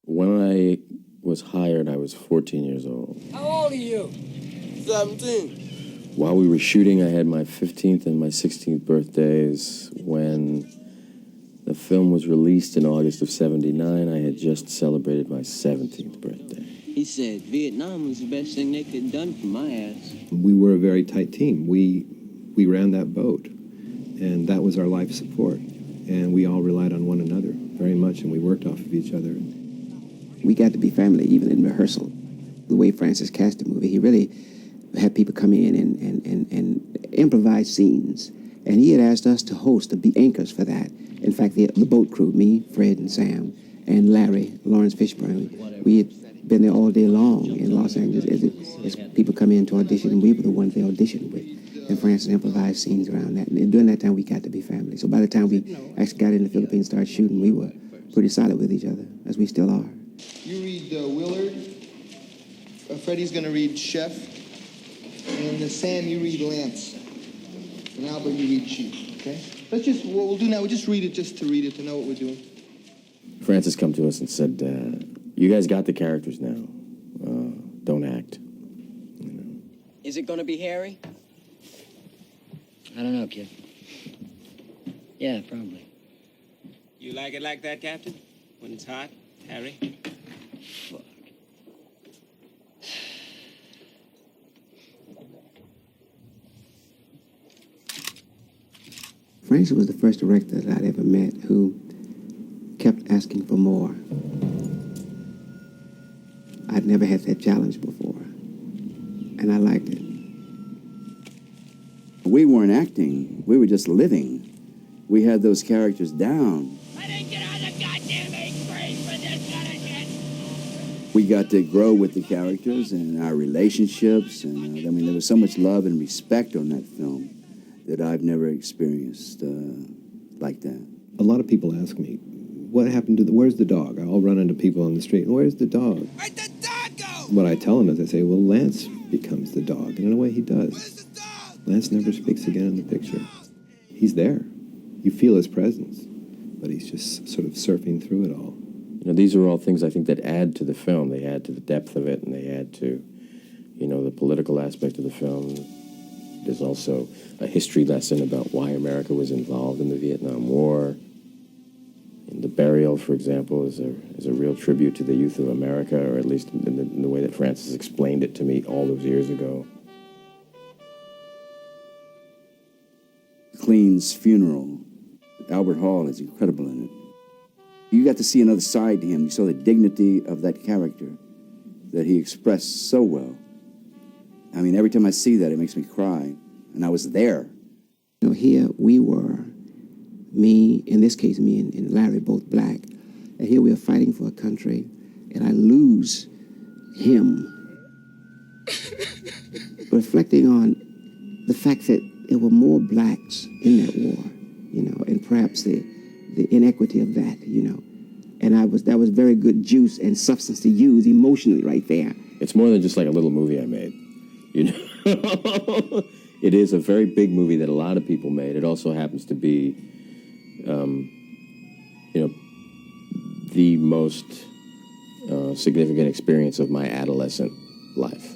When I was hired, I was 14 years old. How old are you? 17. While we were shooting, I had my 15th and my 16th birthdays. When the film was released in August of '79, I had just celebrated my 17th birthday. He said Vietnam was the best thing they could have done for my ass. We were a very tight team. We ran that boat, and that was our life support. And we all relied on one another very much, and we worked off of each other. We got to be family even in rehearsal. The way Francis cast the movie, he really had people come in and improvise scenes. And he had asked us to host, to be anchors for that. In fact, the boat crew, me, Fred, and Sam, and Larry, Lawrence Fishburne, we had been there all day long in Los Angeles as people come in to audition, and we were the ones they auditioned with. And Francis improvised scenes around that. And during that time, we got to be family. So by the time we actually got in the Philippines and started shooting, we were pretty solid with each other, as we still are. You read Willard. Freddie's going to read Chef. And Sam, you read Lance. And Albert, you read Chief, okay? Let's just, what we'll do now, we'll just read it just to read it, to know what we're doing. Francis come to us and said, you guys got the characters now. Don't act. You know. Is it going to be Harry? I don't know, kid. Yeah, probably. You like it like that, Captain? When it's hot, Harry? Fuck. Francis was the first director that I'd ever met who kept asking for more. I'd never had that challenge before, and I liked it. We weren't acting, we were just living. We had those characters down. I didn't get on the goddamn 8th grade for this kind of shit! We got to grow with the characters and our relationships, and I mean, there was so much love and respect on that film that I've never experienced like that. A lot of people ask me, what happened to where's the dog? I'll run into people on the street, where's the dog? Where'd the dog go? What I tell them is, I say, well, Lance becomes the dog, and in a way he does. Where's the dog? Lance never speaks again in the picture. He's there. You feel his presence, but he's just sort of surfing through it all. You know, these are all things I think that add to the film. They add to the depth of it, and they add to, you know, the political aspect of the film. There's also a history lesson about why America was involved in the Vietnam War. And the burial, for example, is a real tribute to the youth of America, or at least in the way that Francis explained it to me all those years ago. Clean's funeral, Albert Hall is incredible in it. You got to see another side to him. You saw the dignity of that character that he expressed so well. I mean, every time I see that, it makes me cry. And I was there. You know, here we were, me, in this case, me and Larry, both black. And here we are fighting for a country, and I lose him. Reflecting on the fact that there were more blacks in that war, you know, and perhaps the inequity of that, you know. And that was very good juice and substance to use emotionally right there. It's more than just like a little movie I made, you know. It is a very big movie that a lot of people made. It also happens to be, you know, the most significant experience of my adolescent life.